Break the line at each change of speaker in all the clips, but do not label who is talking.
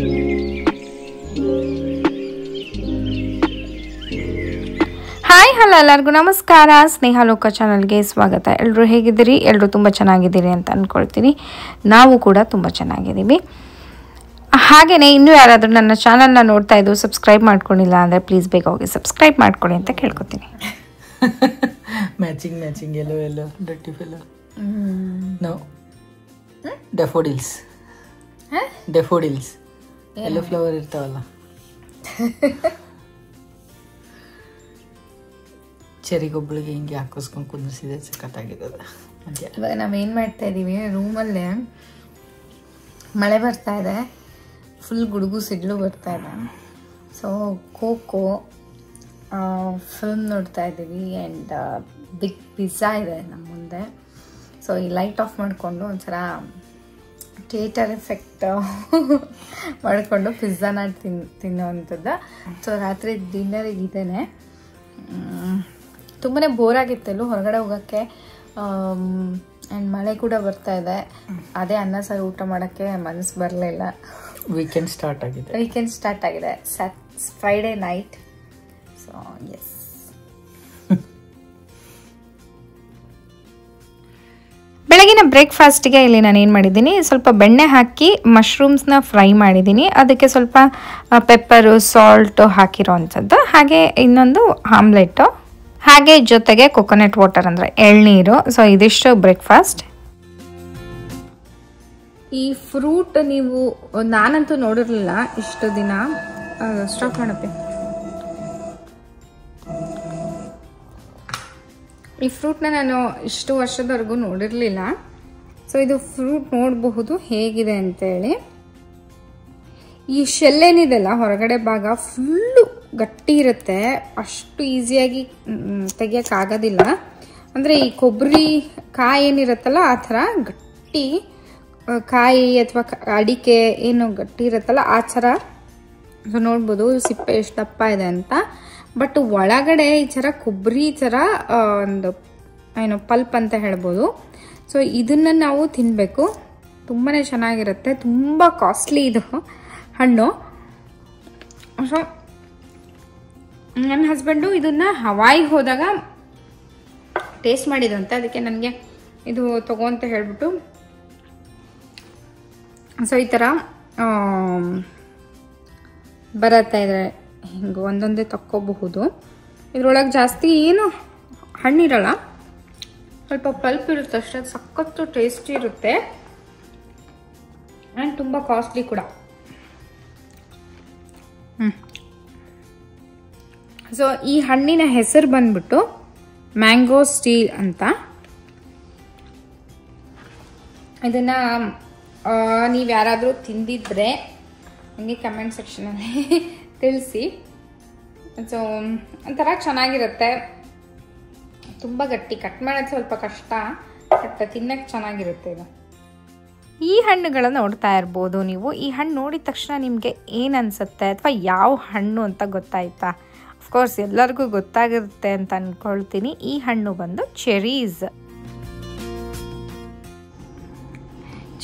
Hi hello ಎಲ್ಲರಿಗೂ ನಮಸ್ಕಾರ. ಸ್ನೇಹಲೋಕ ಚಾನಲ್ಗೆ ಸ್ವಾಗತ. ಎಲ್ಲರೂ ಹೇಗಿದ್ದೀರಿ? ಎಲ್ಲರೂ ತುಂಬ ಚೆನ್ನಾಗಿದ್ದೀರಿ ಅಂತ ಅಂದ್ಕೊಳ್ತೀನಿ. ನಾವು ಕೂಡ ತುಂಬ ಚೆನ್ನಾಗಿದ್ದೀವಿ. ಹಾಗೆಯೇ ಇನ್ನೂ ಯಾರಾದರೂ ನನ್ನ ಚಾನಲ್ನ ನೋಡ್ತಾ ಇದ್ದು ಸಬ್ಸ್ಕ್ರೈಬ್ ಮಾಡ್ಕೊಂಡಿಲ್ಲ ಅಂದರೆ ಪ್ಲೀಸ್ ಬೇಗ ಹೋಗಿ ಸಬ್ಸ್ಕ್ರೈಬ್ ಮಾಡ್ಕೊಳ್ಳಿ ಅಂತ ಕೇಳ್ಕೊತೀನಿ.
ಮ್ಯಾಚಿಂಗ್ ಎಲ್ಲೋ ಡರ್ಟಿ ಫೆಲ್ಲೋ ನೋ ಡೆಫೋಡಿಲ್ಸ್ ಎಲ್ಲೋ ಫ್ಲವರ್ ಇರ್ತಾವಲ್ಲ, ಚೆರಿಗೊಬ್ಬಳಿಗೆ ಹಿಂಗೆ ಹಾಕಿಸ್ಕೊಂಡು ಕುಂದಿಸಿದೆ, ಸಖತ್ತಾಗಿರೋದು.
ಇವಾಗ ನಾವೇನು ಮಾಡ್ತಾ ಇದ್ದೀವಿ, ರೂಮಲ್ಲೇ ಮಳೆ ಬರ್ತಾ ಇದೆ, ಫುಲ್ ಗುಡುಗು ಸಿಡ್ಲು ಬರ್ತಾ ಇದೆ. ಸೊ ಕೋಕೋ ಫಿಲ್ಮ್ ನೋಡ್ತಾ ಇದ್ದೀವಿ ಆ್ಯಂಡ್ ಬಿಗ್ ಪಿಜ್ಜಾ ಇದೆ ನಮ್ಮ ಮುಂದೆ. ಸೊ ಈ ಲೈಟ್ ಆಫ್ ಮಾಡಿಕೊಂಡು ಒಂಥರ ಥಿಯೇಟರ್ ಎಫೆಕ್ಟ್ ಮಾಡಿಕೊಂಡು ಪಿಜ್ಜಾನ ತಿನ್ನೋವಂಥದ್ದು. ಸೊ ರಾತ್ರಿ ಡಿನ್ನರಿಗೆ ಇದೇನೆ. ತುಂಬಾ ಬೋರ್ ಆಗಿತ್ತಲ್ಲೂ ಹೊರಗಡೆ ಹೋಗೋಕ್ಕೆ, ಆ್ಯಂಡ್ ಮಳೆ ಕೂಡ ಬರ್ತಾ ಇದೆ. ಅದೇ ಅನ್ನ ಸಾರು ಊಟ ಮಾಡೋಕ್ಕೆ ಮನಸ್ಸು ಬರಲಿಲ್ಲ.
ವೀಕೆಂಡ್ ಸ್ಟಾರ್ಟ್
ಆಗಿದೆ ಫ್ರೈಡೇ ನೈಟ್. ಸೊ ಎಸ್, ಬೆಳಗಿನ ಬ್ರೇಕ್ಫಾಸ್ಟಿಗೆ ಇಲ್ಲಿ ನಾನು ಏನು ಮಾಡಿದ್ದೀನಿ, ಸ್ವಲ್ಪ ಬೆಣ್ಣೆ ಹಾಕಿ ಮಶ್ರೂಮ್ಸ್ನ ಫ್ರೈ ಮಾಡಿದ್ದೀನಿ. ಅದಕ್ಕೆ ಸ್ವಲ್ಪ ಪೆಪ್ಪರು, ಸಾಲ್ಟು ಹಾಕಿರೋ ಅಂಥದ್ದು, ಹಾಗೆ ಇನ್ನೊಂದು ಆಮ್ಲೆಟ್ಟು, ಹಾಗೆ ಜೊತೆಗೆ ಕೊಕೊನಟ್ ವಾಟರ್ ಅಂದರೆ ಎಳ್ನೀರು. ಸೊ ಇದಿಷ್ಟು ಬ್ರೇಕ್ಫಾಸ್ಟ್. ಈ ಫ್ರೂಟ್ ನೀವು ನಾನಂತೂ ನೋಡಿರಲಿಲ್ಲ ಇಷ್ಟು ದಿನ. ಸ್ಟಾಪ್ ಮಾಡಪ್ಪೆ. ಈ ಫ್ರೂಟ್ನ ನಾನು ಇಷ್ಟು ವರ್ಷದವರೆಗೂ ನೋಡಿರಲಿಲ್ಲ. ಸೊ ಇದು ಫ್ರೂಟ್ ನೋಡಬಹುದು ಹೇಗಿದೆ ಅಂತೇಳಿ. ಈ ಶೆಲ್ ಏನಿದೆಲ್ಲ ಹೊರಗಡೆ ಭಾಗ ಫುಲ್ಲು ಗಟ್ಟಿ ಇರುತ್ತೆ, ಅಷ್ಟು ಈಸಿಯಾಗಿ ತೆಗಿಯೋಕ್ಕಾಗೋದಿಲ್ಲ. ಅಂದರೆ ಈ ಕೊಬ್ಬರಿ ಕಾಯಿ ಏನಿರುತ್ತಲ್ಲ ಆ ಥರ ಗಟ್ಟಿ ಕಾಯಿ ಅಥವಾ ಅಡಿಕೆ ಏನು ಗಟ್ಟಿ ಇರುತ್ತಲ್ಲ ಆ ಥರ. ಸೊ ನೋಡ್ಬೋದು ಸಿಪ್ಪೆ ಎಷ್ಟು ದಪ್ಪ ಇದೆ ಅಂತ. ಬಟ್ ಒಳಗಡೆ ಈ ಥರ ಕೊಬ್ಬರಿ ಥರ ಒಂದು ಏನು ಪಲ್ಪ್ ಅಂತ ಹೇಳ್ಬೋದು. ಸೊ ಇದನ್ನು ನಾವು ತಿನ್ನಬೇಕು, ತುಂಬಾ ಚೆನ್ನಾಗಿರುತ್ತೆ. ತುಂಬ ಕಾಸ್ಟ್ಲಿ ಇದು ಹಣ್ಣು. ಸೊ ನನ್ನ ಹಸ್ಬೆಂಡು ಇದನ್ನು ಹವಾಯಿಗೆ ಹೋದಾಗ ಟೇಸ್ಟ್ ಮಾಡಿದಂತೆ, ಅದಕ್ಕೆ ನನಗೆ ಇದು ತಗೋ ಅಂತ ಹೇಳ್ಬಿಟ್ಟು. ಸೊ ಈ ಥರ ಬರತ್ತಾ ಇದೆ, ಹಿಂಗೆ ಒಂದೊಂದೇ ತಕ್ಕೋಬಹುದು. ಇದ್ರೊಳಗೆ ಜಾಸ್ತಿ ಏನು ಹಣ್ಣಿರಲ್ಲ, ಸ್ವಲ್ಪ ಪಲ್ಪ್ ಇರುತ್ತೆ ಅಷ್ಟೇ. ಸಖತ್ತು ಟೇಸ್ಟಿ ಇರುತ್ತೆ ಆ್ಯಂಡ್ ತುಂಬ ಕಾಸ್ಟ್ಲಿ ಕೂಡ. ಸೊ ಈ ಹಣ್ಣಿನ ಹೆಸರು ಬಂದ್ಬಿಟ್ಟು ಮ್ಯಾಂಗೋ ಸ್ಟೀಲ್ ಅಂತ. ಇದನ್ನು ನೀವು ಯಾರಾದರೂ ತಿಂದಿದ್ರೆ ನನಗೆ ಕಮೆಂಟ್ ಸೆಕ್ಷನಲ್ಲಿ ತಿಳಿಸಿ. ಸೊ ಒಂಥರ ಚೆನ್ನಾಗಿರುತ್ತೆ, ತುಂಬ ಗಟ್ಟಿ, ಕಟ್ ಮಾಡೋದು ಸ್ವಲ್ಪ ಕಷ್ಟ, ಬಟ್ ತಿನ್ನಕ್ಕೆ ಚೆನ್ನಾಗಿರುತ್ತೆ ಇದು. ಈ ಹಣ್ಣುಗಳನ್ನು ನೋಡ್ತಾ ಇರ್ಬೋದು ನೀವು. ಈ ಹಣ್ಣು ನೋಡಿದ ತಕ್ಷಣ ನಿಮಗೆ ಏನು ಅನಿಸುತ್ತೆ ಅಥವಾ ಯಾವ ಹಣ್ಣು ಅಂತ ಗೊತ್ತಾಯ್ತಾ? ಅಫ್ಕೋರ್ಸ್ ಎಲ್ಲರಿಗೂ ಗೊತ್ತಾಗಿರುತ್ತೆ ಅಂತ ಅಂದ್ಕೊಳ್ತೀನಿ. ಈ ಹಣ್ಣು ಬಂದು ಚೆರೀಸ್.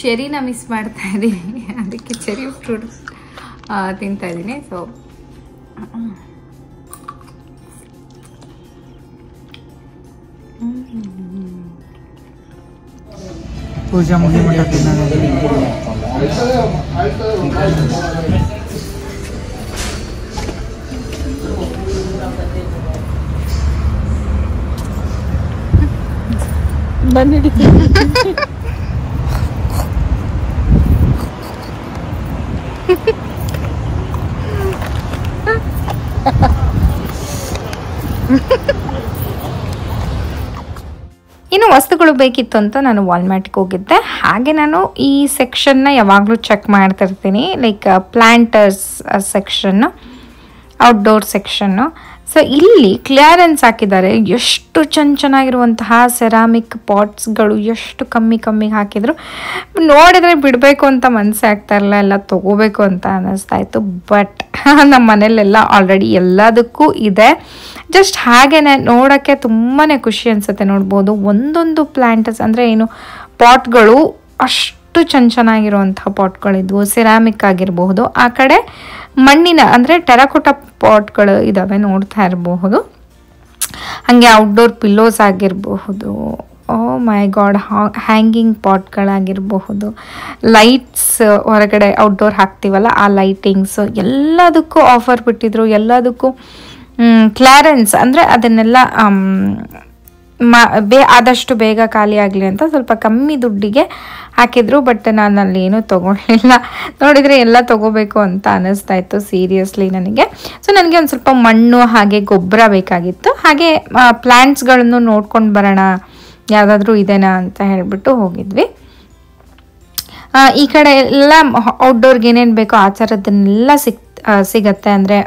ಚೆರಿನ ಮಿಸ್ ಮಾಡ್ತಾ ಇದ್ದೀನಿ, ಅದಕ್ಕೆ ಚೆರಿ ಫ್ರೂಟ್ ತಿಂತಾ ಇದ್ದೀನಿ. ಸೊ
ಪೂಜಾ ಮುಗಿ ಮಟ್ಟ ಬಂದಿಡಿ.
ಇನ್ನು ವಸ್ತುಗಳು ಬೇಕಿತ್ತು ಅಂತ ನಾನು ವಾಲ್ಮಾರ್ಟ್ಗೆ ಹೋಗಿದ್ದೆ. ಹಾಗೆ ನಾನು ಈ ಸೆಕ್ಷನ್ನ ಯಾವಾಗಲೂ ಚೆಕ್ ಮಾಡ್ತಿರ್ತೀನಿ, like planters section, outdoor section. So ಇಲ್ಲಿ ಕ್ಲಿಯರೆನ್ಸ್ ಹಾಕಿದ್ದಾರೆ. ಎಷ್ಟು ಚೆನ್ನಾಗಿರುವಂತಹ ಸೆರಾಮಿಕ್ ಪಾಟ್ಸ್ಗಳು ಎಷ್ಟು ಕಮ್ಮಿ ಹಾಕಿದ್ರು. ನೋಡಿದರೆ ಬಿಡಬೇಕು ಅಂತ ಮನಸ್ಸೇ ಆಗ್ತಾ ಇರಲಿಲ್ಲ, ಎಲ್ಲ ತೊಗೋಬೇಕು ಅಂತ ಅನ್ನಿಸ್ತಾ ಇತ್ತು. ಬಟ್ ನಮ್ಮ ಮನೇಲೆಲ್ಲ ಆಲ್ರೆಡಿ ಎಲ್ಲದಕ್ಕೂ ಇದೆ. ಜಸ್ಟ್ ಹಾಗೇನೆ ನೋಡೋಕ್ಕೆ ತುಂಬಾ ಖುಷಿ ಅನಿಸುತ್ತೆ. ನೋಡ್ಬೋದು ಒಂದೊಂದು ಪ್ಲ್ಯಾಂಟಸ್ ಅಂದರೆ ಏನು ಪಾಟ್ಗಳು ಅಷ್ಟು ಅಷ್ಟು ಚೆನ್ನಾಗಿರುವಂತಹ ಪಾಟ್ಗಳಿದ್ವು. ಸಿರಾಮಿಕ್ ಆಗಿರಬಹುದು, ಆ ಕಡೆ ಮಣ್ಣಿನ ಅಂದರೆ ಟೆರಕೋಟಾ ಪಾಟ್ಗಳು ಇದ್ದಾವೆ, ನೋಡ್ತಾ ಇರಬಹುದು. ಹಾಗೆ ಔಟ್ಡೋರ್ ಪಿಲ್ಲೋಸ್ ಆಗಿರಬಹುದು, ಓ ಮೈ ಗಾಡ್, ಹ್ಯಾಂಗಿಂಗ್ ಪಾಟ್ಗಳಾಗಿರಬಹುದು, ಲೈಟ್ಸ್ ಹೊರಗಡೆ ಔಟ್ಡೋರ್ ಹಾಕ್ತೀವಲ್ಲ ಆ ಲೈಟಿಂಗ್ಸು, ಎಲ್ಲದಕ್ಕೂ ಆಫರ್ ಬಿಟ್ಟಿದ್ರು. ಎಲ್ಲದಕ್ಕೂ ಕ್ಲಿಯರೆನ್ಸ್ ಅಂದರೆ ಅದನ್ನೆಲ್ಲ ಆದಷ್ಟು ಬೇಗ ಖಾಲಿ ಆಗಲಿ ಅಂತ ಸ್ವಲ್ಪ ಕಮ್ಮಿ ದುಡ್ಡಿಗೆ ಹಾಕಿದ್ರು. ಬಟ್ ನಾನು ಅಲ್ಲಿ ಏನೂ ತೊಗೊಳ್ಳಿಲ್ಲ. ನೋಡಿದರೆ ಎಲ್ಲ ತೊಗೋಬೇಕು ಅಂತ ಅನ್ನಿಸ್ತಾ ಇತ್ತು ಸೀರಿಯಸ್ಲಿ ನನಗೆ. ಸೊ ನನಗೆ ಒಂದು ಸ್ವಲ್ಪ ಮಣ್ಣು ಹಾಗೆ ಗೊಬ್ಬರ ಬೇಕಾಗಿತ್ತು. ಹಾಗೆ ಪ್ಲ್ಯಾಂಟ್ಸ್ಗಳನ್ನು ನೋಡ್ಕೊಂಡು ಬರೋಣ ಯಾವುದಾದ್ರೂ ಇದೆನಾ ಅಂತ ಹೇಳಿಬಿಟ್ಟು ಹೋಗಿದ್ವಿ. ಈ ಕಡೆ ಎಲ್ಲ ಔಟ್ಡೋರ್ಗೆ ಏನೇನು ಬೇಕೋ ಆ ಥರದನ್ನೆಲ್ಲ ಸಿಗತ್ತೆ. ಅಂದರೆ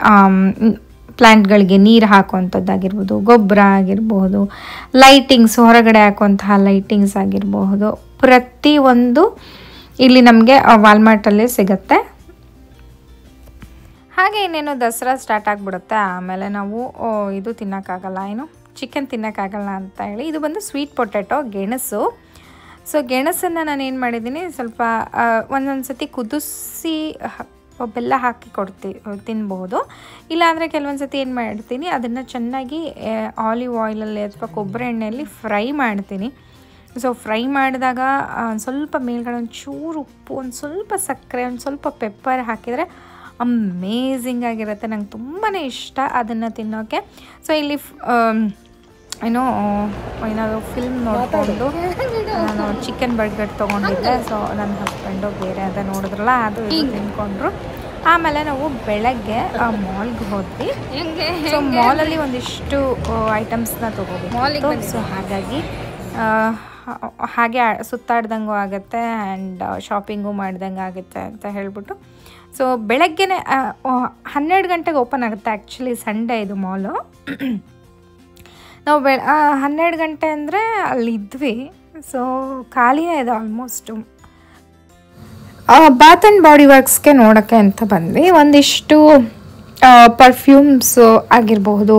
ಪ್ಲ್ಯಾಂಟ್ಗಳಿಗೆ ನೀರು ಹಾಕುವಂಥದ್ದಾಗಿರ್ಬೋದು, ಗೊಬ್ಬರ ಆಗಿರಬಹುದು, ಲೈಟಿಂಗ್ಸ್ ಹೊರಗಡೆ ಹಾಕುವಂತಹ ಲೈಟಿಂಗ್ಸ್ ಆಗಿರಬಹುದು, ಪ್ರತಿಯೊಂದು ಇಲ್ಲಿ ನಮಗೆ ವಾಲ್ಮಾರ್ಟಲ್ಲೇ ಸಿಗತ್ತೆ. ಹಾಗೆ ಇನ್ನೇನು ದಸರಾ ಸ್ಟಾರ್ಟ್ ಆಗಿಬಿಡುತ್ತೆ. ಆಮೇಲೆ ನಾವು ಇದು ತಿನ್ನೋಕ್ಕಾಗಲ್ಲ, ಏನು ಚಿಕನ್ ತಿನ್ನೋಕ್ಕಾಗಲ್ಲ ಅಂತ ಹೇಳಿ ಇದು ಬಂದು ಸ್ವೀಟ್ ಪೊಟ್ಯಾಟೊ, ಗೆಣಸು. ಸೊ ಗೆಣಸನ್ನು ನಾನು ಏನು ಮಾಡಿದ್ದೀನಿ, ಸ್ವಲ್ಪ ಒಂದೊಂದು ಸತಿ ಕುದಿಸಿ ಬೆಲ್ಲ ಹಾಕಿ ತಿನ್ಬೋದು. ಇಲ್ಲಾಂದರೆ ಕೆಲವೊಂದು ಸತಿ ಏನು ಮಾಡ್ತೀನಿ, ಅದನ್ನು ಚೆನ್ನಾಗಿ ಆಲಿವ್ ಆಯಿಲಲ್ಲಿ ಅಥವಾ ಕೊಬ್ಬರಿ ಎಣ್ಣೆಯಲ್ಲಿ ಫ್ರೈ ಮಾಡ್ತೀನಿ. ಸೊ ಫ್ರೈ ಮಾಡಿದಾಗ ಸ್ವಲ್ಪ ಮೇಲ್ಗಡೆ ಒಂದು ಚೂರು ಉಪ್ಪು, ಒಂದು ಸ್ವಲ್ಪ ಸಕ್ಕರೆ, ಒಂದು ಸ್ವಲ್ಪ ಪೆಪ್ಪರ್ ಹಾಕಿದರೆ ಅಮೇಝಿಂಗ್ ಆಗಿರುತ್ತೆ. ನಂಗೆ ತುಂಬಾ ಇಷ್ಟ ಅದನ್ನು ತಿನ್ನೋಕ್ಕೆ. ಸೊ ಇಲ್ಲಿ ಏನಾದರೂ ಫಿಲ್ಮ್ ನೋಡಿಕೊಂಡು ನಾನು ಚಿಕನ್ ಬರ್ಗರ್ ತೊಗೊಂಡಿದ್ದೆ. ಸೊ ನನ್ನ ಹಸ್ಬೆಂಡು ಬೇರೆ ಅದ ನೋಡಿದ್ರಲ್ಲ, ಅದು ತಿನ್ಕೊಂಡ್ರು. ಆಮೇಲೆ ನಾವು ಬೆಳಗ್ಗೆ ಮಾಲ್ಗೆ ಹೋದ್ವಿ. ಸೊ ಮಾಲಲ್ಲಿ ಒಂದಿಷ್ಟು ಐಟಮ್ಸ್ನ ತೊಗೋಬೇಕು. ಸೊ ಹಾಗಾಗಿ ಹಾಗೆ ಸುತ್ತಾಡ್ದಂಗೂ ಆಗುತ್ತೆ ಆ್ಯಂಡ್ ಶಾಪಿಂಗು ಮಾಡ್ದಂಗೆ ಆಗುತ್ತೆ ಅಂತ ಹೇಳ್ಬಿಟ್ಟು. ಸೊ ಬೆಳಗ್ಗೆನೆ 12 ಗಂಟೆಗೆ ಓಪನ್ ಆಗುತ್ತೆ. ಆ್ಯಕ್ಚುಲಿ ಸಂಡೇ ಇದು ಮಾಲು. ನಾವು 12 ಗಂಟೆ ಅಂದರೆ ಅಲ್ಲಿದ್ವಿ. ಸೊ ಖಾಲಿನೇ ಇದೆ ಆಲ್ಮೋಸ್ಟು. ಬಾತ್ ಆ್ಯಂಡ್ ಬಾಡಿ ವರ್ಕ್ಸ್ಗೆ ನೋಡೋಕ್ಕೆ ಅಂತ ಬಂದ್ವಿ. ಒಂದಿಷ್ಟು ಪರ್ಫ್ಯೂಮ್ಸು ಆಗಿರಬಹುದು,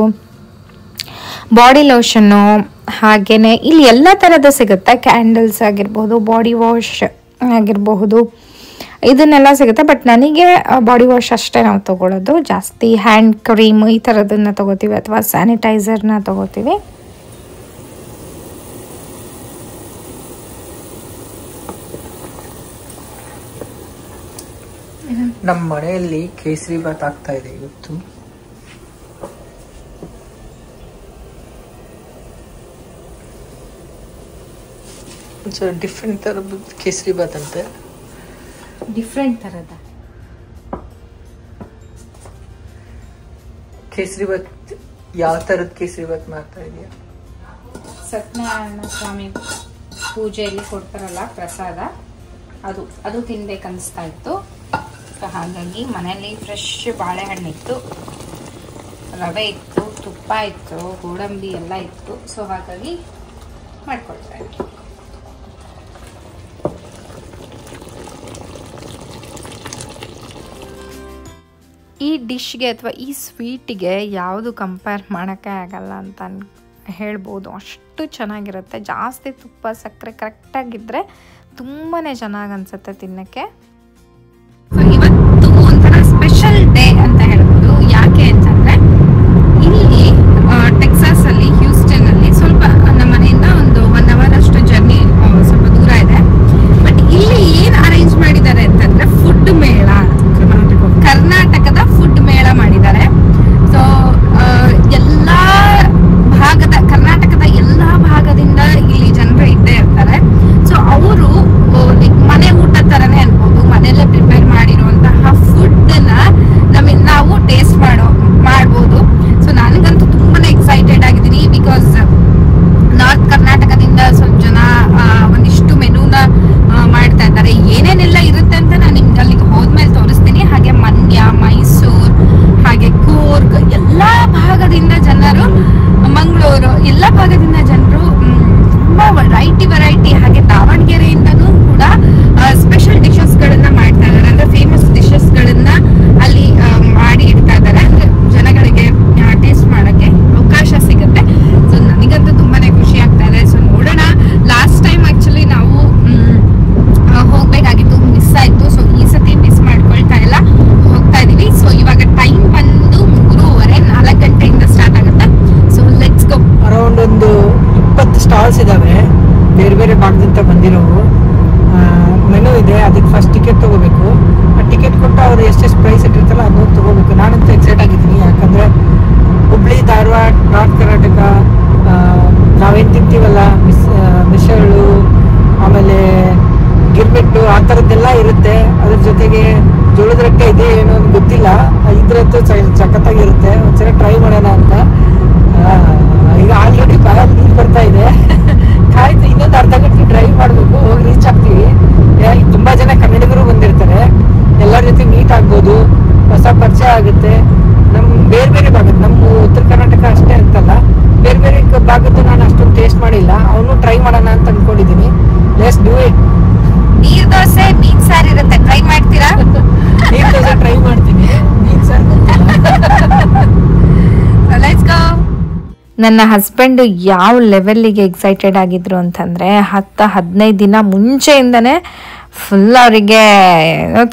ಬಾಡಿ ಲೋಷನ್ನು, ಹಾಗೆಯೇ ಇಲ್ಲಿ ಎಲ್ಲ ಥರದ ಸಿಗುತ್ತೆ. ಕ್ಯಾಂಡಲ್ಸ್ ಆಗಿರ್ಬೋದು, ಬಾಡಿ ವಾಶ್ ಆಗಿರಬಹುದು, ಇದನ್ನೆಲ್ಲ ಸಿಗುತ್ತೆ. ಬಟ್ ನನಗೆ ಬಾಡಿ ವಾಶ್ ಅಷ್ಟೇ ನಾವು ತೊಗೊಳ್ಳೋದು. ಜಾಸ್ತಿ ಹ್ಯಾಂಡ್ ಕ್ರೀಮ್ ಈ ಥರದನ್ನು ತೊಗೋತೀವಿ ಅಥವಾ ಸ್ಯಾನಿಟೈಸರ್ನ ತೊಗೋತೀವಿ.
ನಮ್ಮ ಮನೆಯಲ್ಲಿ ಕೇಸರಿ ಬಾತ್ ಆಗ್ತಾ ಇದೆ ಇವತ್ತು. ಡಿಫ್ರೆಂಟ್ ಥರದ ಕೇಸರಿ ಬಾತ್ ಅಂತೆ.
ಡಿಫ್ರೆಂಟ್ ಥರದ
ಕೇಸರಿ ಬಾತ್. ಯಾವ ಥರದ ಕೇಸರಿ ಬಾತ್ ಮಾಡ್ತಾ ಇದೆಯಾ?
ಸತ್ಯನಾರಾಯಣ ಸ್ವಾಮಿ ಪೂಜೆಯಲ್ಲಿ ಕೊಡ್ತಾರಲ್ಲ ಪ್ರಸಾದ, ಅದು ತಿನ್ಬೇಕನ್ನಿಸ್ತಾ ಇತ್ತು. ಸೊ ಹಾಗಾಗಿ ಮನೆಯಲ್ಲಿ ಫ್ರೆಶ್ ಬಾಳೆಹಣ್ಣಿತ್ತು, ರವೆ ಇತ್ತು, ತುಪ್ಪ ಇತ್ತು, ಗೋಡಂಬಿ ಎಲ್ಲ ಇತ್ತು. ಸೊ ಹಾಗಾಗಿ ಮಾಡ್ಕೊಳ್ತಾ ಇತ್ತು. ಈ ಡಿಶ್ಗೆ ಅಥವಾ ಈ ಸ್ವೀಟಿಗೆ ಯಾವುದು ಕಂಪೇರ್ ಮಾಡೋಕ್ಕೆ ಆಗಲ್ಲ ಅಂತ ಹೇಳ್ಬೋದು. ಅಷ್ಟು ಚೆನ್ನಾಗಿರುತ್ತೆ. ಜಾಸ್ತಿ ತುಪ್ಪ ಸಕ್ಕರೆ ಕರೆಕ್ಟಾಗಿದ್ದರೆ ತುಂಬಾ ಚೆನ್ನಾಗಿ ಅನಿಸುತ್ತೆ ತಿನ್ನೋಕ್ಕೆ. ಸೊ ಇವತ್ತು ಒಂಥರ ಸ್ಪೆಷಲ್ ಡೇ ಅಂತ ಹೇಳ್ಬೋದು. ಯಾಕೆ ಅಂತಂದರೆ ಇಲ್ಲಿ ಟೆಕ್ಸಾಸಲ್ಲಿ ಹ್ಯೂಸ್ಟನಲ್ಲಿ ಸ್ವಲ್ಪ ನಮ್ಮ ಮನೆಯಿಂದ ಒಂದು 1 ಅವರ್ ಅಷ್ಟು ಜರ್ನಿ ಸ್ವಲ್ಪ ದೂರ ಇದೆ. ಬಟ್ ಇಲ್ಲಿ ಏನು ಅರೇಂಜ್ ಮಾಡಿದ್ದಾರೆ ಅಂತಂದರೆ ಫುಡ್ ಮೇಳ, ಕರ್ನಾಟಕದ ಫುಡ್ ಮೇಳ ಮಾಡಿದ್ದಾರೆ. ಸೊ ಎಲ್ಲ ಭಾಗದ ಕರ್ನಾಟಕದ ಎಲ್ಲ ಭಾಗದಿಂದ ಇಲ್ಲಿ ಜನರು ಇದ್ದೇ ಇರ್ತಾರೆ. ಸೊ ಅವರು ಮನೆ ಊಟ ಥರನೇ ಅನ್ಬೋದು.
ಅದಕ್ಕೆ ಫಸ್ಟ್ ಟಿಕೆಟ್ ತೊಗೋಬೇಕು. ಆ ಟಿಕೆಟ್ ಕೊಟ್ಟು ಅವ್ರು ಎಷ್ಟೆಷ್ಟು ಪ್ರೈಸ್ ಇಟ್ಟಿರ್ತಾರಲ್ಲ ಅದನ್ನು ತೊಗೋಬೇಕು. ನಾನಂತೂ ಎಕ್ಸೈಟ್ ಆಗಿದ್ದೀನಿ, ಯಾಕಂದರೆ ಹುಬ್ಳಿ, ಧಾರವಾಡ, ನಾರ್ತ್ ಕರ್ನಾಟಕ ನಾವೇನು ತಿಂತೀವಲ್ಲ ಮಿಸಳು, ಆಮೇಲೆ ಗಿರ್ಮಿಟ್ಟು, ಆ ಥರದ್ದೆಲ್ಲ ಇರುತ್ತೆ. ಅದ್ರ ಜೊತೆಗೆ ಜೋಳದ ರೊಟ್ಟಿ ಇದೆ ಏನೋ ಅಂತ ಗೊತ್ತಿಲ್ಲ, ಇದ್ರದ್ದು ಸಖತ್ತಾಗಿರುತ್ತೆ. ಒಂದ್ಸಲ ಟ್ರೈ ಮಾಡೋಣ ಅಂತ. ಈಗ ಆಲ್ರೆಡಿ ಬಾಯಲ್ಲಿ ನೀರು ಬರ್ತಾ ಇದೆ. ಕಾಯ್ತು, ಇನ್ನೊಂದು ಅರ್ಧ ಗಂಟೆ ಡ್ರೈವ್ ಮಾಡಬೇಕು, ಹೋಗಿ ರೀಚ್ ಆಗ್ತೀವಿ. ತುಂಬ ಜನ ಕನ್ನಡಿಗರು ಬಂದಿರ್ತಾರೆ, ಎಲ್ಲರ ಜೊತೆ ಮೀಟ್ ಆಗ್ಬೋದು, ಹೊಸ ಪರಿಚಯ ಆಗುತ್ತೆ. ನಮ್ಮ ಬೇರೆ ಬೇರೆ ಭಾಗದ, ನಮ್ಮ ಉತ್ತರ ಕರ್ನಾಟಕ ಅಷ್ಟೇ ಅಂತಲ್ಲ, ಬೇರೆ ಬೇರೆ ಭಾಗದ್ದು ನಾನು ಅಷ್ಟೊಂದು ಟೇಸ್ಟ್ ಮಾಡಿಲ್ಲ. ಅವನು ಟ್ರೈ ಮಾಡೋಣ ಅಂತ ಅನ್ಕೊಂಡಿದ್ದೀನಿ. Let's do it.
ನೀರ್ ದೋಸೆ, ಮೀನ್ ಸಾರು ಇರುತ್ತೆ, ಟ್ರೈ ಮಾಡ್ತೀರಾ?
ನೀರ್ ದೋಸೆ ಟ್ರೈ ಮಾಡ್ತೀನಿ, ಮೀನ್ ಸಾರು
ಲೆಟ್ಸ್ ಗೋ. ನನ್ನ ಹಸ್ಬೆಂಡ್ ಯಾವ ಲೆವೆಲ್ಲಿಗೆ ಎಕ್ಸೈಟೆಡ್ ಆಗಿದ್ರು ಅಂತಂದರೆ 10-15 ದಿನ ಮುಂಚೆಯಿಂದನೇ ಫುಲ್ ಅವರಿಗೆ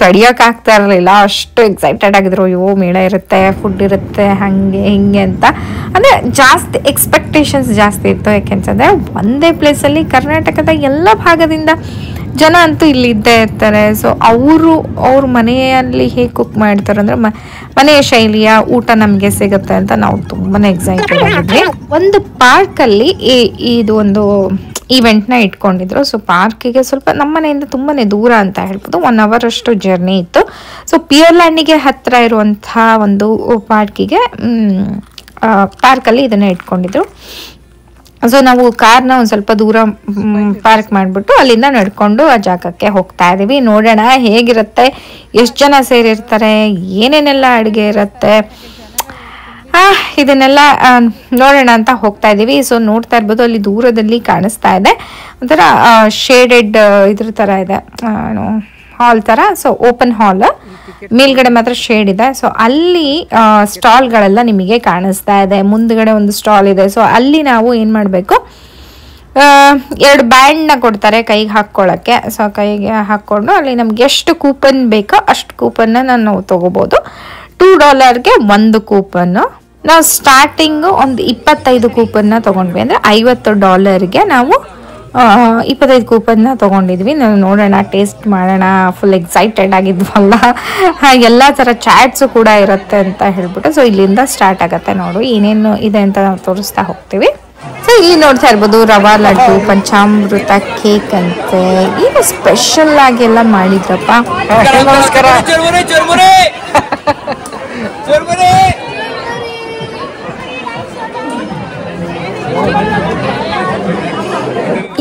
ತಡಿಯೋಕ್ಕಾಗ್ತಾ ಇರಲಿಲ್ಲ, ಅಷ್ಟು ಎಕ್ಸೈಟೆಡ್ ಆಗಿದ್ರು. ಅಯ್ಯೋ ಮೇಳ ಇರುತ್ತೆ, ಫುಡ್ ಇರುತ್ತೆ, ಹಾಗೆ ಹಿಂಗೆ ಅಂತ. ಅಂದರೆ ಜಾಸ್ತಿ ಎಕ್ಸ್ಪೆಕ್ಟೇಷನ್ಸ್ ಜಾಸ್ತಿ ಇತ್ತು. ಯಾಕೆಂತಂದರೆ ಒಂದೇ ಪ್ಲೇಸಲ್ಲಿ ಕರ್ನಾಟಕದ ಎಲ್ಲ ಭಾಗದಿಂದ ಜನ ಅಂತೂ ಇಲ್ಲಿ ಇದ್ದೇ ಇರ್ತಾರೆ. ಸೊ ಅವ್ರ ಮನೆಯಲ್ಲಿ ಹೇಗೆ ಕುಕ್ ಮಾಡ್ತಾರೆ ಅಂದರೆ ಮನೆಯ ಶೈಲಿಯ ಊಟ ನಮಗೆ ಸಿಗುತ್ತೆ ಅಂತ ನಾವು ತುಂಬಾ ಎಕ್ಸೈಟೆಡ್ ಆಗಿದ್ವಿ. ಒಂದು ಪಾರ್ಕಲ್ಲಿ ಇದು ಒಂದು ಈವೆಂಟ್ನ ಇಟ್ಕೊಂಡಿದ್ರು. ಸೊ ಪಾರ್ಕಿಗೆ ಸ್ವಲ್ಪ ನಮ್ಮ ಮನೆಯಿಂದ ತುಂಬಾ ದೂರ ಅಂತ ಹೇಳ್ಬೋದು, 1 hour ಅಷ್ಟು ಜರ್ನಿ ಇತ್ತು. ಸೊ ಪಿಯರ್ಲ್ಯಾಂಡಿಗೆ ಹತ್ತಿರ ಇರುವಂಥ ಒಂದು ಪಾರ್ಕಲ್ಲಿ ಇದನ್ನು ಇಟ್ಕೊಂಡಿದ್ರು. ಸೊ ನಾವು ಕಾರ್ನ ಒಂದು ಸ್ವಲ್ಪ ದೂರ ಪಾರ್ಕ್ ಮಾಡಿಬಿಟ್ಟು ಅಲ್ಲಿಂದ ನಡ್ಕೊಂಡು ಆ ಜಾಗಕ್ಕೆ ಹೋಗ್ತಾ ಇದ್ದೀವಿ. ನೋಡೋಣ ಹೇಗಿರುತ್ತೆ, ಎಷ್ಟು ಜನ ಸೇರಿರ್ತಾರೆ, ಏನೇನೆಲ್ಲ ಅಡುಗೆ ಇರುತ್ತೆ, ಇದನ್ನೆಲ್ಲ ನೋಡೋಣ ಅಂತ ಹೋಗ್ತಾ ಇದ್ದೀವಿ. ಸೊ ನೋಡ್ತಾ ಇರ್ಬೋದು, ಅಲ್ಲಿ ದೂರದಲ್ಲಿ ಕಾಣಿಸ್ತಾ ಇದೆ ಒಂಥರ ಶೇಡೆಡ್ ಇದ್ರ ಥರ ಇದೆ, ಹಾಲ್ ಥರ. ಸೊ ಓಪನ್ ಹಾಲ್, ಮೇಲ್ಗಡೆ ಮಾತ್ರ ಶೇಡ್ ಇದೆ. ಸೊ ಅಲ್ಲಿ ಸ್ಟಾಲ್ಗಳೆಲ್ಲ ನಿಮಗೆ ಕಾಣಿಸ್ತಾ ಇದೆ. ಮುಂದ್ಗಡೆ ಒಂದು ಸ್ಟಾಲ್ ಇದೆ. ಸೊ ಅಲ್ಲಿ ನಾವು ಏನು ಮಾಡಬೇಕು, 2 ಬ್ಯಾಂಡ್ನ ಕೊಡ್ತಾರೆ ಕೈಗೆ ಹಾಕ್ಕೊಳ್ಳೋಕ್ಕೆ. ಸೊ ಕೈಗೆ ಹಾಕ್ಕೊಂಡು ಅಲ್ಲಿ ನಮ್ಗೆ ಎಷ್ಟು ಕೂಪನ್ ಬೇಕೋ ಅಷ್ಟು ಕೂಪನ್ನ ನಾವು ತೊಗೋಬೋದು. $2ಗೆ 1 ಕೂಪನ್ನು. ನಾವು ಸ್ಟಾರ್ಟಿಂಗು ಒಂದು 25 ಕೂಪನ್ನ ತೊಗೊಂಡ್ವಿ, ಅಂದರೆ $50ಗೆ ನಾವು 25 ಕೂಪನ್ನ ತೊಗೊಂಡಿದ್ವಿ. ನಾವು ನೋಡೋಣ, ಟೇಸ್ಟ್ ಮಾಡೋಣ, ಫುಲ್ ಎಕ್ಸೈಟೆಡ್ ಆಗಿದ್ವಲ್ಲ. ಎಲ್ಲ ಥರ ಚಾಟ್ಸು ಕೂಡ ಇರುತ್ತೆ ಅಂತ ಹೇಳ್ಬಿಟ್ಟು. ಸೊ ಇಲ್ಲಿಂದ ಸ್ಟಾರ್ಟ್ ಆಗುತ್ತೆ. ನೋಡು ಏನೇನು ಇದೆ ಅಂತ ನಾವು ತೋರಿಸ್ತಾ ಹೋಗ್ತೀವಿ. ಸೊ ಇಲ್ಲಿ ನೋಡ್ತಾ ಇರ್ಬೋದು, ರವಾ ಲಡ್ಡು, ಪಂಚಾಮೃತ ಕೇಕ್ ಅಂತೆ, ಈಗ ಸ್ಪೆಷಲ್ ಆಗಿ ಎಲ್ಲ ಮಾಡಿದ್ರಪ್ಪ.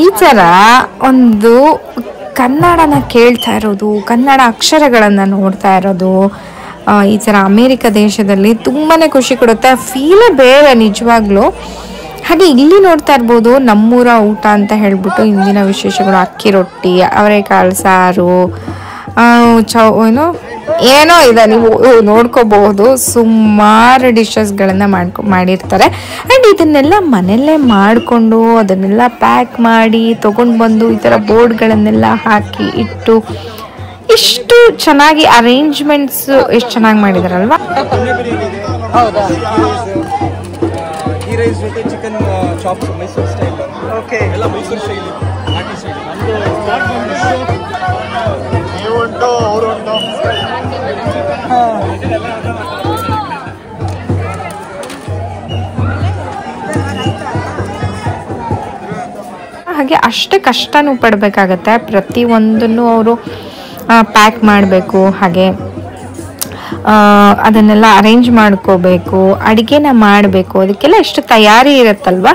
ಈ ಥರ ಒಂದು ಕನ್ನಡನ ಕೇಳ್ತಾ ಇರೋದು, ಕನ್ನಡ ಅಕ್ಷರಗಳನ್ನು ನೋಡ್ತಾ ಇರೋದು, ಈ ಥರ ಅಮೇರಿಕ ದೇಶದಲ್ಲಿ ತುಂಬಾ ಖುಷಿ ಕೊಡುತ್ತೆ. ಫೀಲೇ ಬೇರೆ ನಿಜವಾಗ್ಲೂ. ಹಾಗೆ ಇಲ್ಲಿ ನೋಡ್ತಾ ಇರ್ಬೋದು, ನಮ್ಮೂರ ಊಟ ಅಂತ ಹೇಳ್ಬಿಟ್ಟು ಇಂದಿನ ವಿಶೇಷಗಳು: ಅಕ್ಕಿ ರೊಟ್ಟಿ, ಅವರೆಕಾಳು ಸಾರು, ಏನೋ ಇದೆ, ನೀವು ನೋಡ್ಕೋಬಹುದು. ಸುಮಾರು ಡಿಶಸ್ಗಳನ್ನು ಮಾಡಿರ್ತಾರೆ. ಆ್ಯಂಡ್ ಇದನ್ನೆಲ್ಲ ಮನೆಯಲ್ಲೇ ಮಾಡಿಕೊಂಡು ಅದನ್ನೆಲ್ಲ ಪ್ಯಾಕ್ ಮಾಡಿ ತೊಗೊಂಡು ಬಂದು ಈ ಥರ ಬೋರ್ಡ್ಗಳನ್ನೆಲ್ಲ ಹಾಕಿ ಇಟ್ಟು ಇಷ್ಟು ಚೆನ್ನಾಗಿ ಅರೇಂಜ್ಮೆಂಟ್ಸ್ ಎಷ್ಟು ಚೆನ್ನಾಗಿ ಮಾಡಿದಾರಲ್ವಾ.
Chicken chops Mysuru style. Okay, ಎಲ್ಲ ಮೈಸೂರು ಶೈಲಿ, ನಾಟಿ ಶೈಲಿ.
ಹಾಗೆ ಅಷ್ಟೇ ಕಷ್ಟನೂ ಪಡಬೇಕಾಗತ್ತೆ. ಪ್ರತಿಯೊಂದನ್ನು ಅವರು ಪ್ಯಾಕ್ ಮಾಡಬೇಕು, ಹಾಗೆ ಅದನ್ನೆಲ್ಲ ಅರೇಂಜ್ ಮಾಡ್ಕೋಬೇಕು, ಅಡುಗೆನ ಮಾಡಬೇಕು, ಅದಕ್ಕೆಲ್ಲ ಎಷ್ಟು ತಯಾರಿ ಇರುತ್ತಲ್ವ.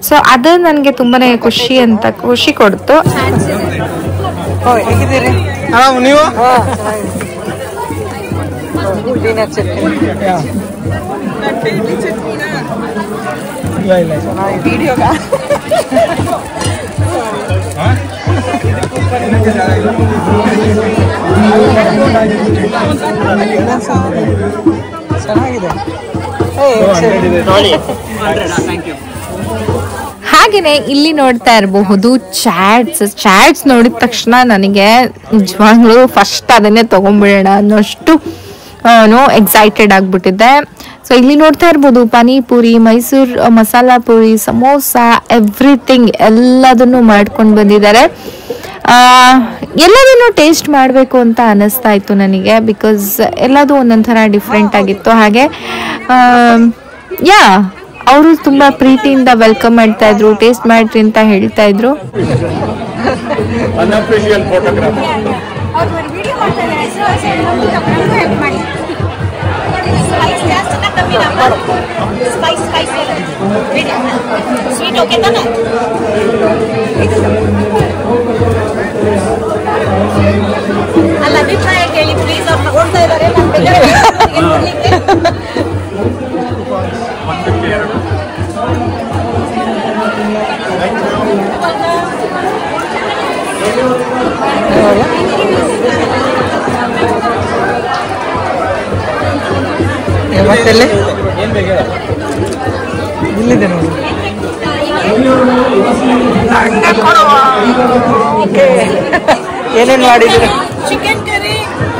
ಸೊ ಅದು ನನಗೆ ತುಂಬಾ ಖುಷಿ ಕೊಡ್ತು.
ಹೇಗಿದ್ದೀರಿ
ನೀವು?
ಚೆನ್ನಾಗಿದೆ.
ಹಾಗೆಯೇ ಇಲ್ಲಿ ನೋಡ್ತಾ ಇರಬಹುದು ಚಾಟ್ಸ್ ನೋಡಿದ ತಕ್ಷಣ ನನಗೆ ನಿಜವಾಗ್ಲೂ ಫಸ್ಟ್ ಅದನ್ನೇ ತೊಗೊಂಡ್ಬಿಡೋಣ ಅನ್ನೋಷ್ಟು ಎಕ್ಸೈಟೆಡ್ ಆಗಿಬಿಟ್ಟಿದ್ದೆ.
ಸೊ ಇಲ್ಲಿ ನೋಡ್ತಾ ಇರ್ಬೋದು ಪಾನಿಪುರಿ, ಮೈಸೂರು ಮಸಾಲ ಪುರಿ, ಸಮೋಸ, ಎವ್ರಿಥಿಂಗ್ ಎಲ್ಲದನ್ನು ಮಾಡ್ಕೊಂಡು ಬಂದಿದ್ದಾರೆ. ಎಲ್ಲದನ್ನು ಟೇಸ್ಟ್ ಮಾಡಬೇಕು ಅಂತ ಅನ್ನಿಸ್ತಾ ಇತ್ತು ನನಗೆ, ಬಿಕಾಸ್ ಎಲ್ಲದೂ ಒಂದೊಂದು ಥರ ಡಿಫ್ರೆಂಟ್ ಆಗಿತ್ತು. ಹಾಗೆ ಅವರು ತುಂಬ ಪ್ರೀತಿಯಿಂದ ವೆಲ್ಕಮ್ ಮಾಡ್ತಾ ಇದ್ರು, ಟೇಸ್ಟ್ ಮಾಡ್ರಿ ಅಂತ ಹೇಳ್ತಾ ಇದ್ರು.
ಅಲ್ಲ ಅಭಿಪ್ರಾಯ ಕೇಳಿ ಪ್ಲೀಸ್. ಅವ್ರು ತಗೊಳ್ತಾ ಇದ್ದಾರೆ.
ಮತ್ತೆಲ್ಲಿ ಇಲ್ಲಿದೆ ನೋಡಿ. ಏನೇನು ಮಾಡಿದ್ದೀರಾ?
ಚಿಕನ್ ಕರಿ,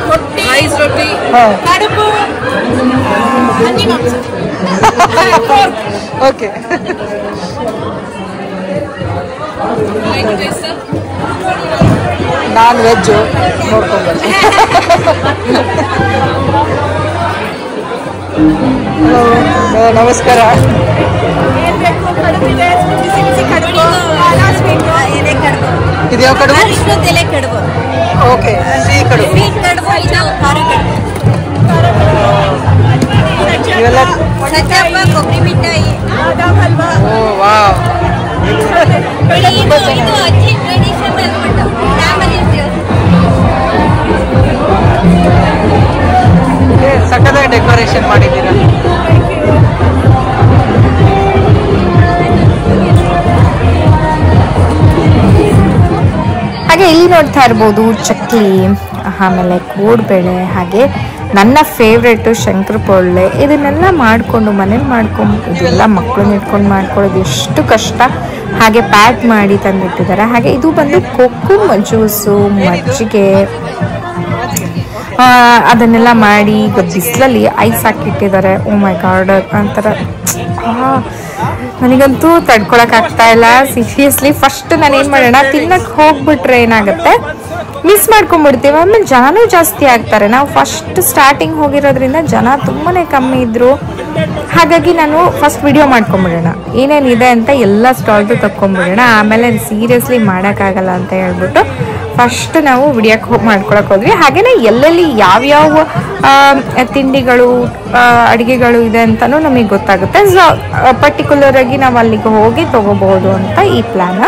ರೊಟ್ಟಿ, ರೈಸ್ ರೊಟ್ಟಿ, ಕಡುಬು, ಹಂದಿ ಮಾಂಸ.
ಓಕೆ. ನಾನ್ ವೆಜ್ಜು ನೋಡ್ಕೊಂಡ್ಬರ್ತೀನಿ. ಹಲೋ, ನಮಸ್ಕಾರ. ಇದು ಯಾವ ಕಡುಬು?
ಎಲೆ ಕಡುಬು.
ಓಕೆ, ಸಿಹಿ ಕಡುಬು. ಇವೆಲ್ಲ
ಕೊಬ್ಬರಿ ಮಿಠಾಯಿ, ಬಾದಾಮ್ ಹಲ್ವಾ.
ಓ ವಾವ್. ಸಕ್ಕತ್ತಾಗಿ ಡೆಕೋರೇಷನ್ ಮಾಡಿದ್ದೀರಾ.
ಹಾಗೆ ಇಲ್ಲಿ ನೋಡ್ತಾ ಇರ್ಬೋದು ಚಕ್ಲಿ, ಆಮೇಲೆ ಕೋಡ್ಬೇಳೆ, ಹಾಗೆ ನನ್ನ ಫೇವ್ರೇಟು ಶಂಕರಪೊಳ್ಳೆ. ಇದನ್ನೆಲ್ಲ ಮಾಡಿಕೊಂಡು ಮನೇಲಿ ಮಾಡ್ಕೊಂಡು, ಇದೆಲ್ಲ ಮಕ್ಕಳನ್ನ ಇಟ್ಕೊಂಡು ಮಾಡ್ಕೊಳ್ಳೋದು ಎಷ್ಟು ಕಷ್ಟ. ಹಾಗೆ ಪ್ಯಾಕ್ ಮಾಡಿ ತಂದಿಟ್ಟಿದ್ದಾರೆ. ಹಾಗೆ ಇದು ಬಂದು ಕೊಕ್ಕುಮ್ ಜ್ಯೂಸು, ಮಜ್ಜಿಗೆ, ಅದನ್ನೆಲ್ಲ ಮಾಡಿ ಈಗ ಬಿಸಿಲಲ್ಲಿ ಐಸ್ ಹಾಕಿಟ್ಟಿದ್ದಾರೆ. ಓ ಮೈ ಗಾಡ್, ಒಂಥರ ನನಗಂತೂ ತಡ್ಕೊಳಕ್ ಆಗ್ತಾ ಇಲ್ಲ ಸೀರಿಯಸ್ಲಿ. ಫಸ್ಟ್ ನಾನು ಏನು ಮಾಡೋಣ, ತಿನ್ನಕ್ಕೆ ಹೋಗ್ಬಿಟ್ರೆ ಏನಾಗುತ್ತೆ, ಮಿಸ್ ಮಾಡ್ಕೊಂಡ್ಬಿಡ್ತೀವಿ. ಆಮೇಲೆ ಜನನೂ ಜಾಸ್ತಿ ಆಗ್ತಾರೆ. ನಾವು ಫಸ್ಟ್ ಸ್ಟಾರ್ಟಿಂಗ್ ಹೋಗಿರೋದ್ರಿಂದ ಜನ ತುಂಬಾ ಕಮ್ಮಿ ಇದ್ರು. ಹಾಗಾಗಿ ನಾನು ಫಸ್ಟ್ ವಿಡಿಯೋ ಮಾಡ್ಕೊಂಬಿಡೋಣ, ಏನೇನಿದೆ ಅಂತ ಎಲ್ಲ ಸ್ಟಾಲ್ದು ತಕ್ಕೊಂಬಿಡೋಣ. ಆಮೇಲೆ ಸೀರಿಯಸ್ಲಿ ಮಾಡೋಕ್ಕಾಗಲ್ಲ ಅಂತ ಹೇಳ್ಬಿಟ್ಟು ಫಸ್ಟ್ ನಾವು ವಿಡಿಯೋಕ್ಕೆ ಮಾಡ್ಕೊಳಕ್ಕೆ ಹೋದ್ವಿ. ಹಾಗೆಯೇ ಎಲ್ಲೆಲ್ಲಿ ಯಾವ್ಯಾವ ತಿಂಡಿಗಳು, ಅಡುಗೆಗಳು ಇದೆ ಅಂತಲೂ ನಮಗೆ ಗೊತ್ತಾಗುತ್ತೆ. ಸೊ ಪರ್ಟಿಕ್ಯುಲರ್ ಆಗಿ ನಾವು ಅಲ್ಲಿಗೆ ಹೋಗಿ ತೊಗೋಬಹುದು ಅಂತ ಈ ಪ್ಲಾನ್.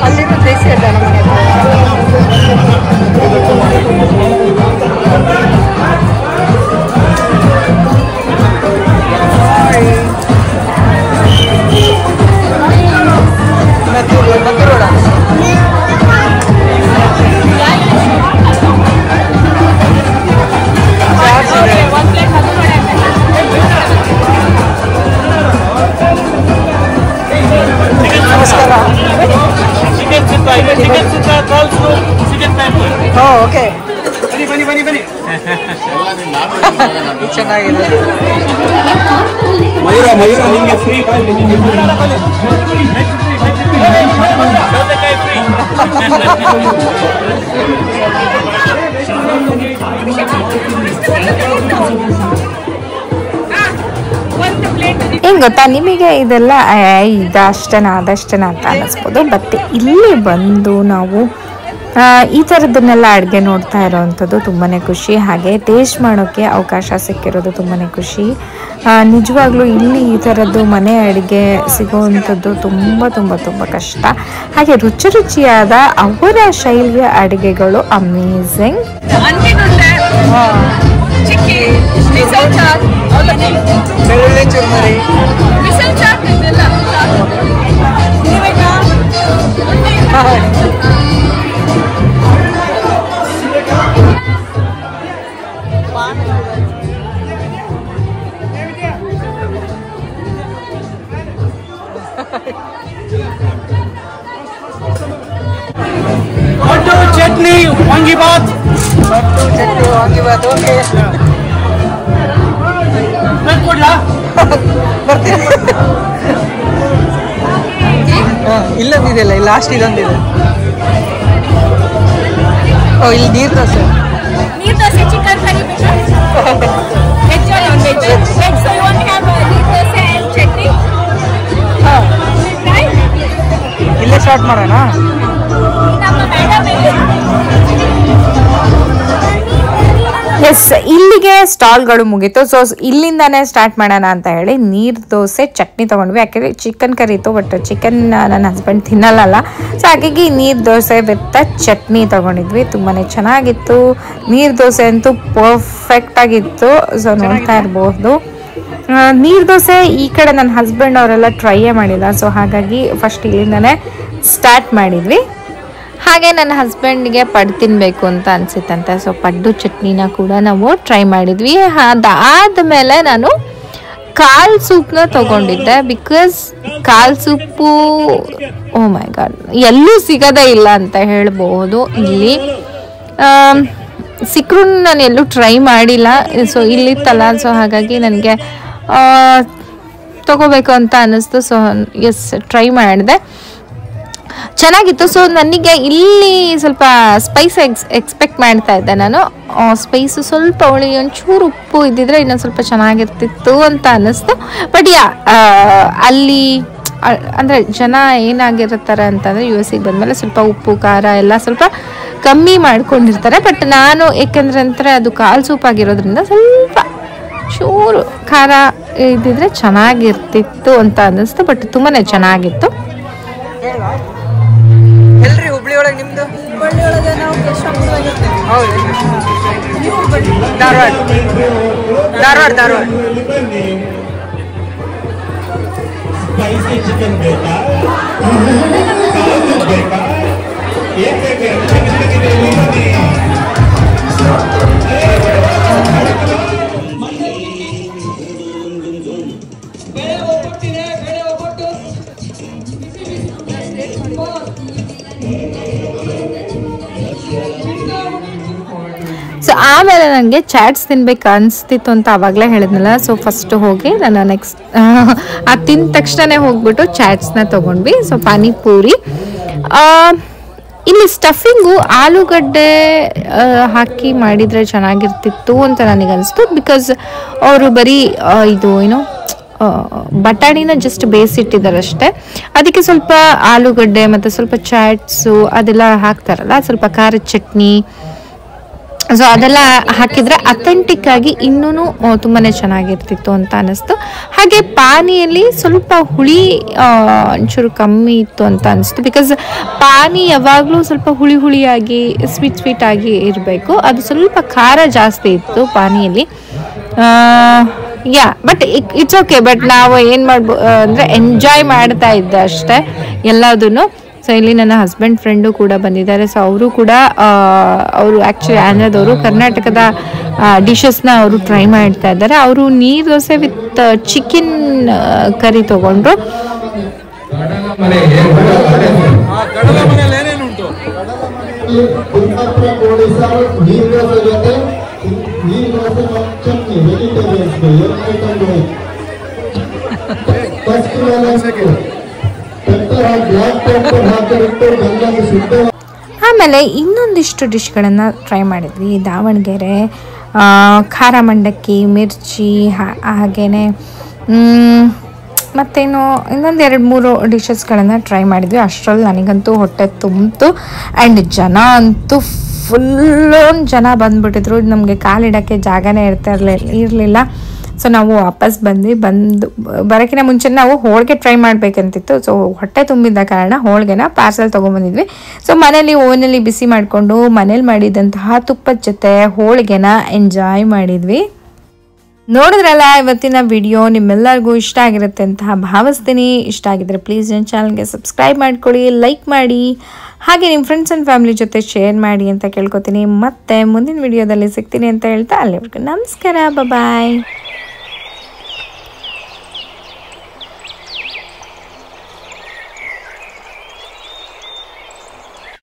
ಅಲ್ಲಿರೋ ದೇಸಿ ಅಡ್ಡ ಓಕೆ. ಚೆನ್ನಾಗಿದೆ.
ಮಯೂರ ನಿಮಗೆ ಫ್ರೀ.
ಏನ್ ಗೊತ್ತಾ, ನಿಮಗೆ ಇದೆಲ್ಲ ಇದಷ್ಟೇನ ಅದಷ್ಟೇನ ಅಂತ ಅನ್ನಿಸ್ಬೋದು. ಬಟ್ ಇಲ್ಲಿ ಬಂದು ನಾವು ಈ ಥರದನ್ನೆಲ್ಲ ಅಡುಗೆ ನೋಡ್ತಾ ಇರೋವಂಥದ್ದು ತುಂಬಾ ಖುಷಿ. ಹಾಗೆ ಟೇಸ್ಟ್ ಮಾಡೋಕ್ಕೆ ಅವಕಾಶ ಸಿಕ್ಕಿರೋದು ತುಂಬಾ ಖುಷಿ. ನಿಜವಾಗ್ಲೂ ಇಲ್ಲಿ ಈ ಥರದ್ದು ಮನೆ ಅಡುಗೆ ಸಿಗೋವಂಥದ್ದು ತುಂಬ ತುಂಬ ತುಂಬ ಕಷ್ಟ. ಹಾಗೆ ರುಚಿಯಾದ ಅವರ ಶೈಲಿಯ ಅಡುಗೆಗಳು ಅಮೇಝಿಂಗ್.
ಬೆಳ್ಳುಳ್ಳಿ ಚುರ್ಮರಿ,
ಚಟ್ನಿ ವಾಂಗಿಬಾತ್
ಪಡ್ಡು ಚಟ್ನಿ ವಾಂಗಿಬಾತ್ ಓಕೆ ಬರ್ತೀನಿ ಇಲ್ಲೊಂದಿದೆಯಲ್ಲ ಇಲ್ಲಿ ಲಾಸ್ಟ್ ಇದೊಂದಿದೆ ಓ ಇಲ್ಲಿ neer dosa
neer dosa chicken curry veg non veg veg so you want have neer dosa and chutney
ಇಲ್ಲೇ ಸ್ಟಾರ್ಟ್ ಮಾಡೋಣ
ನಮ್ಮ ಮೇಡಮ್
ಎಸ್, ಇಲ್ಲಿಗೆ ಸ್ಟಾಲ್ಗಳು ಮುಗೀತು. ಸೊ ಇಲ್ಲಿಂದಾನೇ ಸ್ಟಾರ್ಟ್ ಮಾಡೋಣ ಅಂತ ಹೇಳಿ ನೀರು ದೋಸೆ ಚಟ್ನಿ ತೊಗೊಂಡ್ವಿ. ಯಾಕೆಂದರೆ ಚಿಕನ್ ಕರಿ ಇತ್ತು, ಬಟ್ ಚಿಕನ್ ನನ್ನ ಹಸ್ಬೆಂಡ್ ತಿನ್ನಲ್ಲ. ಸೊ ಹಾಗಾಗಿ ನೀರು ದೋಸೆ ವಿತ್ ಚಟ್ನಿ ತೊಗೊಂಡಿದ್ವಿ. ತುಂಬಾ ಚೆನ್ನಾಗಿತ್ತು. ನೀರು ದೋಸೆ ಅಂತೂ ಪರ್ಫೆಕ್ಟಾಗಿತ್ತು. ಸೊ ನೋಡ್ತಾ ಇರ್ಬೋದು. ನೀರು ದೋಸೆ ಈ ಕಡೆ ನನ್ನ ಹಸ್ಬೆಂಡ್ ಅವರೆಲ್ಲ ಟ್ರೈಯೇ ಮಾಡಿಲ್ಲ. ಸೊ ಹಾಗಾಗಿ ಫಸ್ಟ್ ಇಲ್ಲಿಂದಾನೇ ಸ್ಟಾರ್ಟ್ ಮಾಡಿದ್ವಿ. ಹಾಗೆ ನನ್ನ ಹಸ್ಬೆಂಡ್ಗೆ ಪಡ್ಡು ತಿನ್ನಬೇಕು ಅಂತ ಅನಿಸಿತ್ತಂತೆ. ಸೊ ಪಡ್ಡು ಚಟ್ನಿನ ಕೂಡ ನಾವು ಟ್ರೈ ಮಾಡಿದ್ವಿ. ಅದಾದಮೇಲೆ ನಾನು ಕಾಲ್ ಸೂಪ್ನ ತೊಗೊಂಡಿದ್ದೆ. ಬಿಕಾಸ್ ಕಾಲ್ ಸೂಪು ಓ ಮೈ ಗಾಡ್ ಎಲ್ಲೂ ಸಿಗೋದೇ ಇಲ್ಲ ಅಂತ ಹೇಳ್ಬೋದು. ಇಲ್ಲಿ ಸಿಕ್ಕರೂ ನಾನು ಎಲ್ಲೂ ಟ್ರೈ ಮಾಡಿಲ್ಲ. ಸೊ ಇಲ್ಲಿತ್ತಲ್ಲ, ಸೊ ಹಾಗಾಗಿ ನನಗೆ ತೊಗೋಬೇಕು ಅಂತ ಅನ್ನಿಸ್ತು. ಸೊ ಎಸ್, ಟ್ರೈ ಮಾಡಿದೆ, ಚೆನ್ನಾಗಿತ್ತು. ಸೊ ನನಗೆ ಇಲ್ಲಿ ಸ್ವಲ್ಪ ಸ್ಪೈಸ್ ಎಕ್ಸ್ಪೆಕ್ಟ್ ಮಾಡ್ತಾ ಇದ್ದೆ ನಾನು. ಸ್ಪೈಸು ಸ್ವಲ್ಪ ಒಂಚೂರು ಉಪ್ಪು ಇದ್ದಿದ್ರೆ ಇನ್ನೊಂದು ಸ್ವಲ್ಪ ಚೆನ್ನಾಗಿರ್ತಿತ್ತು ಅಂತ ಅನ್ನಿಸ್ತು. ಬಟ್ ಅಲ್ಲಿ ಅಂದರೆ ಜನ ಏನಾಗಿರ್ತಾರೆ ಅಂತಂದರೆ US ಗೆ ಬಂದಮೇಲೆ ಸ್ವಲ್ಪ ಉಪ್ಪು ಖಾರ ಎಲ್ಲ ಸ್ವಲ್ಪ ಕಮ್ಮಿ ಮಾಡ್ಕೊಂಡಿರ್ತಾರೆ. ಬಟ್ ನಾನು ಏಕೆಂದ್ರೆ ಅದು ಕಾಲ್ ಸೂಪ್ ಆಗಿರೋದ್ರಿಂದ ಸ್ವಲ್ಪ ಚೂರು ಖಾರ ಇದ್ದಿದ್ರೆ ಚೆನ್ನಾಗಿರ್ತಿತ್ತು ಅಂತ ಅನ್ನಿಸ್ತು. ಬಟ್ ತುಂಬಾ ಚೆನ್ನಾಗಿತ್ತು.
ಎಲ್ರಿ ಹುಬ್ಳಿ ಒಳಗೆ ನಿಮ್ದು?
ಹುಬ್ಬಳ್ಳಿ ಒಳಗೆ ನಾವು
ಹೌದು, ಧಾರವಾಡ ಧಾರವಾಡ ಧಾರವಾಡ.
ಸೊ ಆಮೇಲೆ ನನಗೆ ಚಾಟ್ಸ್ ತಿನ್ಬೇಕು ಅನಿಸ್ತಿತ್ತು ಅಂತ ಆವಾಗಲೇ ಹೇಳಿದ್ನಲ್ಲ. ಸೊ ಫಸ್ಟ್ ಹೋಗಿ ನಾನು ನೆಕ್ಸ್ಟ್ ಅದು ತಿಂದ ತಕ್ಷಣನೇ ಹೋಗ್ಬಿಟ್ಟು ಚಾಟ್ಸ್ನ ತೊಗೊಂಡ್ವಿ. ಸೊ ಪಾನಿಪೂರಿ, ಇಲ್ಲಿ ಸ್ಟಫಿಂಗು ಆಲೂಗಡ್ಡೆ ಹಾಕಿ ಮಾಡಿದರೆ ಚೆನ್ನಾಗಿರ್ತಿತ್ತು ಅಂತ ನನಗನ್ನಿಸ್ತು. ಬಿಕಾಸ್ ಅವರು ಬರೀ ಇದು ಏನೋ ಬಟಾಣಿನ ಜಸ್ಟ್ ಬೇಯಿಸಿಟ್ಟಿದ್ದಾರೆ ಅಷ್ಟೇ. ಅದಕ್ಕೆ ಸ್ವಲ್ಪ ಆಲೂಗಡ್ಡೆ ಮತ್ತು ಸ್ವಲ್ಪ ಚಾಟ್ಸು ಅದೆಲ್ಲ ಹಾಕ್ತಾರಲ್ಲ, ಸ್ವಲ್ಪ ಖಾರದ ಚಟ್ನಿ, ಸೊ ಅದೆಲ್ಲ ಹಾಕಿದರೆ ಅಥೆಂಟಿಕ್ ಆಗಿ ಇನ್ನೂ ತುಂಬಾ ಚೆನ್ನಾಗಿರ್ತಿತ್ತು ಅಂತ ಅನ್ನಿಸ್ತು. ಹಾಗೆ ಪಾನಿಯಲ್ಲಿ ಸ್ವಲ್ಪ ಹುಳಿ ಒಂಚೂರು ಕಮ್ಮಿ ಇತ್ತು ಅಂತ ಅನಿಸ್ತು. ಬಿಕಾಸ್ ಪಾನಿ ಯಾವಾಗಲೂ ಸ್ವಲ್ಪ ಹುಳಿ ಹುಳಿಯಾಗಿ ಸ್ವೀಟ್ ಆಗಿ ಇರಬೇಕು. ಅದು ಸ್ವಲ್ಪ ಖಾರ ಜಾಸ್ತಿ ಇತ್ತು ಪಾನಿಯಲ್ಲಿ. But it's okay. ಬಟ್ ನಾವು ಏನು ಮಾಡ್ಬೋದು ಅಂದರೆ ಎಂಜಾಯ್ ಮಾಡ್ತಾ ಇದ್ದೆ ಅಷ್ಟೇ ಎಲ್ಲದನ್ನು. ಸೊ ಇಲ್ಲಿ ನನ್ನ ಹಸ್ಬೆಂಡ್ ಫ್ರೆಂಡು ಕೂಡ ಬಂದಿದ್ದಾರೆ. ಸೊ ಅವರು ಕೂಡ ಅವರು ಆ್ಯಕ್ಚುಲಿ ಆಂಧ್ರದವರು, ಕರ್ನಾಟಕದ ಡಿಶಸ್ನ ಅವರು ಟ್ರೈ ಮಾಡ್ತಾ ಇದ್ದಾರೆ. ಅವರು ನೀರು ದೋಸೆ ವಿತ್ ಚಿಕನ್ ಕರಿ ತೊಗೊಂಡ್ರು. ಆಮೇಲೆ ಇನ್ನೊಂದಿಷ್ಟು ಡಿಶ್ಗಳನ್ನು ಟ್ರೈ ಮಾಡಿದ್ವಿ. ದಾವಣಗೆರೆ ಖಾರ ಮಂಡಕ್ಕಿ, ಮಿರ್ಚಿ, ಹಾಗೇನೆ ಮತ್ತೇನು ಇನ್ನೊಂದು 2-3 ಡಿಶಸ್ಗಳನ್ನು ಟ್ರೈ ಮಾಡಿದ್ವಿ. ಅಷ್ಟರಲ್ಲಿ ನನಗಂತೂ ಹೊಟ್ಟೆ ತುಂಬಿತು. ಆ್ಯಂಡ್ ಜನ ಅಂತೂ ಫುಲ್ಲು ಜನ ಬಂದುಬಿಟ್ಟಿದ್ರು. ನಮಗೆ ಕಾಲಿಡೋಕ್ಕೆ ಜಾಗನೇ ಇರಲಿಲ್ಲ. ಸೊ ನಾವು ವಾಪಸ್ ಬಂದು ಬರೋಕ್ಕಿಂತ ಮುಂಚೆ ನಾವು ಹೋಳಿಗೆ ಟ್ರೈ ಮಾಡಬೇಕಂತಿತ್ತು. ಸೊ ಹೊಟ್ಟೆ ತುಂಬಿದ್ದ ಕಾರಣ ಹೋಳಿಗೆನ ಪಾರ್ಸಲ್ ತೊಗೊಂಬಂದಿದ್ವಿ. ಸೊ ಮನೇಲಿ ಓವನಲ್ಲಿ ಬಿಸಿ ಮಾಡಿಕೊಂಡು ಮನೇಲಿ ಮಾಡಿದಂತಹ ತುಪ್ಪದ ಜೊತೆ ಹೋಳಿಗೆನ ಎಂಜಾಯ್ ಮಾಡಿದ್ವಿ. ನೋಡಿದ್ರಲ್ಲ ಇವತ್ತಿನ ವಿಡಿಯೋ, ನಿಮ್ಮೆಲ್ಲರಿಗೂ ಇಷ್ಟ ಆಗಿರುತ್ತೆ ಅಂತ ಭಾವಿಸ್ತೀನಿ. ಇಷ್ಟ ಆಗಿದ್ರೆ ಪ್ಲೀಸ್ ನನ್ನ ಚಾನಲ್ಗೆ ಸಬ್ಸ್ಕ್ರೈಬ್ ಮಾಡ್ಕೊಳ್ಳಿ, ಲೈಕ್ ಮಾಡಿ, ಹಾಗೆ ನಿಮ್ಮ ಫ್ರೆಂಡ್ಸ್ ಆ್ಯಂಡ್ ಫ್ಯಾಮಿಲಿ ಜೊತೆ ಶೇರ್ ಮಾಡಿ ಅಂತ ಕೇಳ್ಕೊತೀನಿ. ಮತ್ತೆ ಮುಂದಿನ ವಿಡಿಯೋದಲ್ಲಿ ಸಿಗ್ತೀನಿ ಅಂತ ಹೇಳ್ತಾ ಅಲ್ಲಿವರೆಗೂ ನಮಸ್ಕಾರ, ಬಾಯ್.